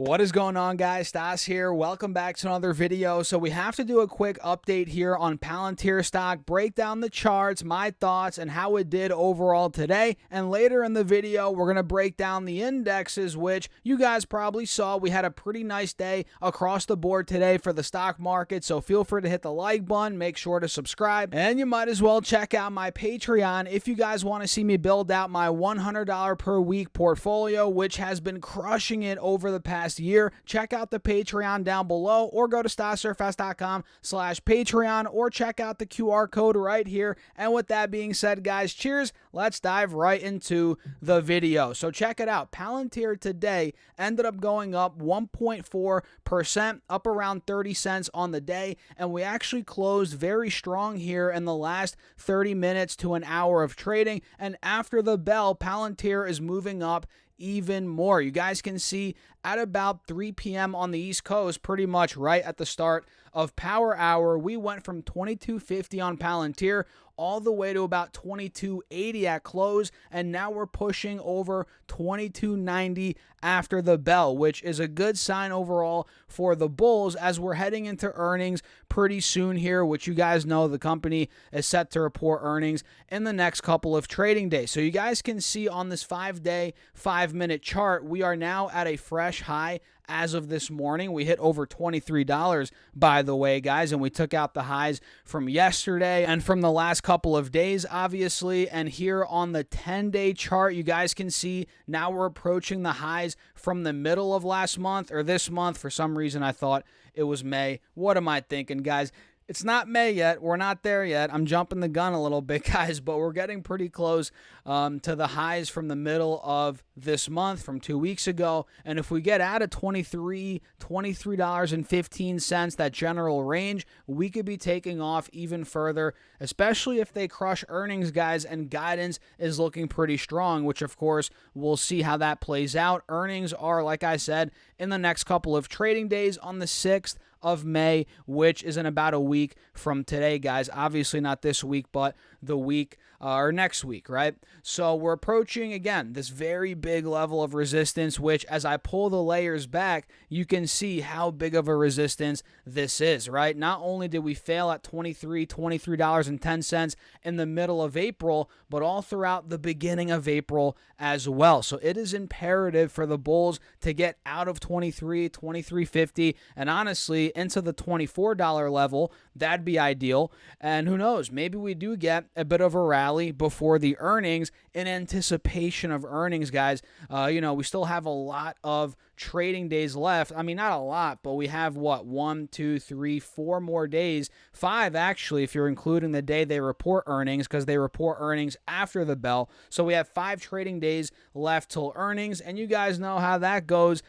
What is going on, guys? Stas here. Welcome back to another video. So we have to do a quick update here on Palantir stock, break down the charts, my thoughts, and how it did overall today. And later in the video, we're going to break down the indexes, which you guys probably saw. We had a pretty nice day across the board today for the stock market. So feel free to hit the like button, make sure to subscribe, and you might as well check out my Patreon if you guys want to see me build out my $100 per week portfolio, which has been crushing it over the past year. Check out the Patreon down below, or go to stassurfest.com/Patreon, or check out the QR code right here. And with that being said, guys, cheers. Let's dive right into the video. So check it out. Palantir today ended up going up 1.4%, up around 30 cents on the day, and we actually closed very strong here in the last 30 minutes to an hour of trading. And after the bell, Palantir is moving up even more. You guys can see at about 3 p.m. on the East Coast, pretty much right at the start of Power Hour, we went from 22.50 on Palantir all the way to about 22.80 at close, and now we're pushing over 22.90 after the bell, which is a good sign overall for the bulls as we're heading into earnings pretty soon here, which you guys know the company is set to report earnings in the next couple of trading days. So you guys can see on this 5-day, 5-minute chart, we are now at a fresh high. As of this morning, we hit over $23, by the way, guys, and we took out the highs from yesterday and from the last couple of days, obviously. And here on the 10-day chart, you guys can see now we're approaching the highs from the middle of last month, or this month. For some reason, I thought it was May. What am I thinking, guys? It's not May yet. We're not there yet. I'm jumping the gun a little bit, guys, but we're getting pretty close to the highs from the middle of this month, from 2 weeks ago. And if we get out of $23.15, that general range, we could be taking off even further, especially if they crush earnings, guys, and guidance is looking pretty strong, which, of course, we'll see how that plays out. Earnings are, like I said, in the next couple of trading days on the 6th of May, which is in about a week from today, guys. Obviously not this week, but the week or next week, right? So we're approaching, again, this very big level of resistance, which as I pull the layers back, you can see how big of a resistance this is, right? Not only did we fail at $23.10 in the middle of April, but all throughout the beginning of April as well. So it is imperative for the bulls to get out of $23.50, and honestly into the $24 level. That'd be ideal. And who knows, maybe we do get a bit of a rally before the earnings in anticipation of earnings, guys. We still have a lot of trading days left. I mean, not a lot, but we have what, 1, 2, 3, 4 more days, 5 actually, if you're including the day they report earnings, because they report earnings after the bell. So we have 5 trading days left till earnings, and you guys know how that goes.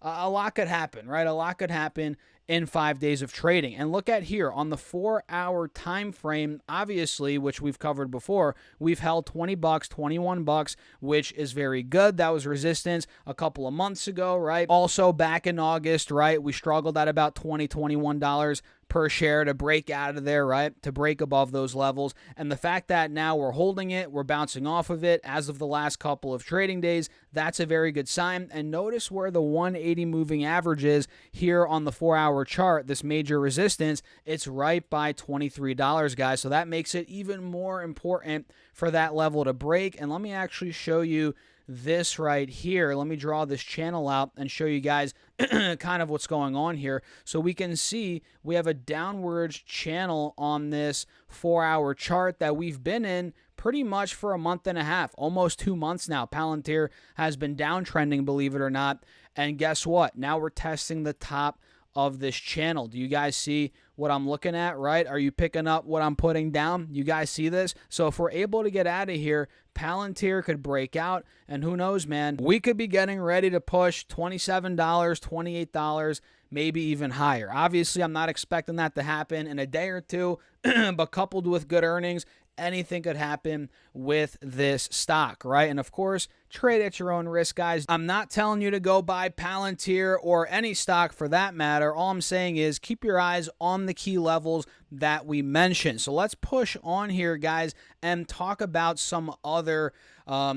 A lot could happen, right? A lot could happen in 5 days of trading. And look at here on the 4-hour time frame, obviously, which we've covered before, we've held $20, $21, which is very good. That was resistance a couple of months ago, right? Also back in August, right, we struggled at about $20, $21 per share to break out of there, right? To break above those levels. And the fact that now we're holding it, we're bouncing off of it as of the last couple of trading days, that's a very good sign. And notice where the 180 moving average is here on the 4-hour chart, this major resistance, it's right by $23, guys. So that makes it even more important for that level to break. And let me actually show you this right here. Let me draw this channel out and show you guys kind of what's going on here. So we can see we have a downward channel on this 4-hour chart that we've been in pretty much for a month and a half, almost 2 months now. Palantir has been downtrending, believe it or not. And guess what? Now we're testing the top of this channel. Do you guys see what I'm looking at, right? Are you picking up what I'm putting down? You guys see this? So if we're able to get out of here, Palantir could break out, and who knows, man, we could be getting ready to push $27, $28, maybe even higher. Obviously, I'm not expecting that to happen in a day or two, but coupled with good earnings, anything could happen with this stock, right? And of course, trade at your own risk, guys. I'm not telling you to go buy Palantir or any stock for that matter. All I'm saying is keep your eyes on the key levels that we mentioned. So let's push on here, guys, and talk about some other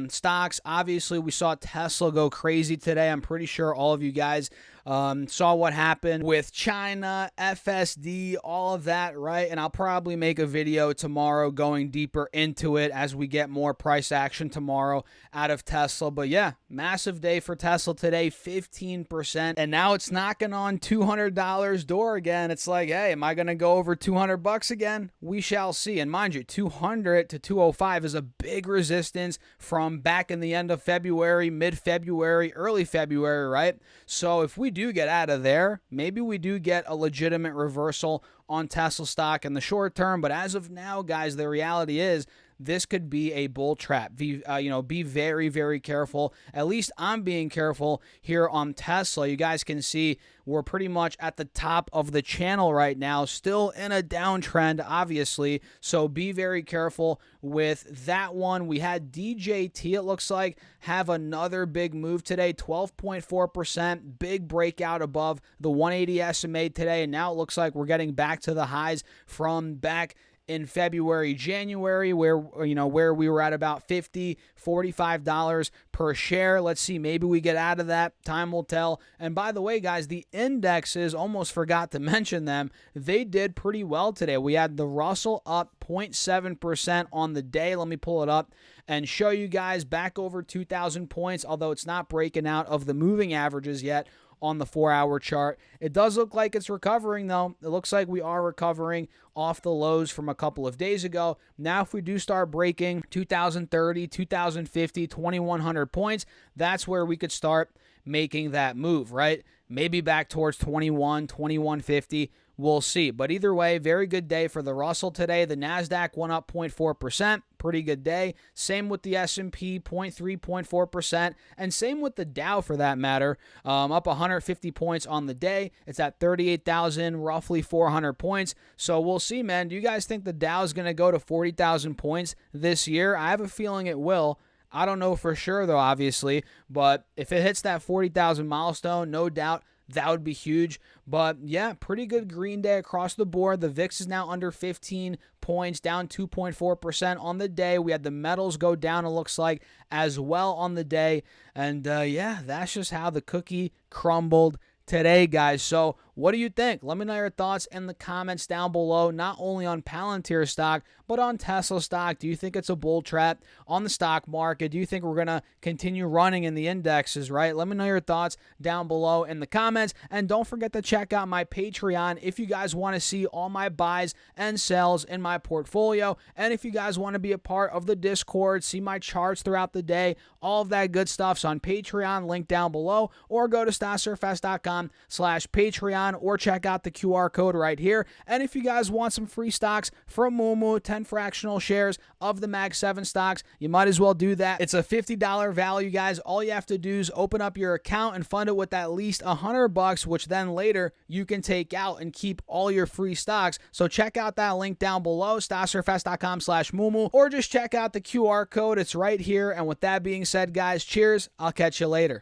stocks. Obviously, we saw Tesla go crazy today. I'm pretty sure all of you guys saw what happened with China, FSD, all of that, right? And I'll probably make a video tomorrow going deeper into it as we get more price action tomorrow out of Tesla. But yeah, massive day for Tesla today, 15%. And now it's knocking on $200 door again. It's like, hey, am I going to go over $200 again? We shall see. And mind you, 200 to 205 is a big resistance from back in the end of February, mid-February, early February, right? So if we do get out of there, maybe we do get a legitimate reversal on Tesla stock in the short term. But as of now, guys, the reality is this could be a bull trap. Be very, very careful. At least I'm being careful here on Tesla. You guys can see we're pretty much at the top of the channel right now, still in a downtrend, obviously. So be very careful with that one. We had DJT, it looks like, have another big move today, 12.4%, big breakout above the 180 SMA today. And now it looks like we're getting back to the highs from back in February, January, where we were at about $45 per share. Let's see, maybe we get out of that. Time will tell. And by the way, guys, the indexes, almost forgot to mention them, they did pretty well today. We had the Russell up 0.7% on the day. Let me pull it up and show you guys, back over 2,000 points, although it's not breaking out of the moving averages yet on the 4-hour chart. It does look like it's recovering, though. It looks like we are recovering off the lows from a couple of days ago. Now, if we do start breaking 2,030, 2,050, 2,100 points, that's where we could start making that move, right? Maybe back towards 21, 2150. We'll see. But either way, very good day for the Russell today. The NASDAQ went up 0.4%. Pretty good day. Same with the S&P, 0.3, 0.4%. And same with the Dow for that matter. Up 150 points on the day. It's at 38,000, roughly 400 points. So we'll see, man. Do you guys think the Dow is going to go to 40,000 points this year? I have a feeling it will. I don't know for sure, though, obviously. But if it hits that 40,000 milestone, no doubt, that would be huge. But yeah, pretty good green day across the board. The VIX is now under 15 points, down 2.4% on the day. We had the metals go down, it looks like, as well on the day. And yeah, that's just how the cookie crumbled today, guys. So what do you think? Let me know your thoughts in the comments down below, not only on Palantir stock, but on Tesla stock. Do you think it's a bull trap on the stock market? Do you think we're going to continue running in the indexes, right? Let me know your thoughts down below in the comments. And don't forget to check out my Patreon if you guys want to see all my buys and sells in my portfolio. And if you guys want to be a part of the Discord, see my charts throughout the day, all of that good stuff's on Patreon, link down below, or go to stocksurfest.com/Patreon, or check out the QR code right here. And if you guys want some free stocks from Moomoo, 10 fractional shares of the Mag 7 stocks, you might as well do that. It's a $50 value, guys. All you have to do is open up your account and fund it with at least $100, which then later you can take out and keep all your free stocks. So check out that link down below, stocksurfest.com/Moomoo, or just check out the QR code. It's right here. And with that being said, guys, cheers. I'll catch you later.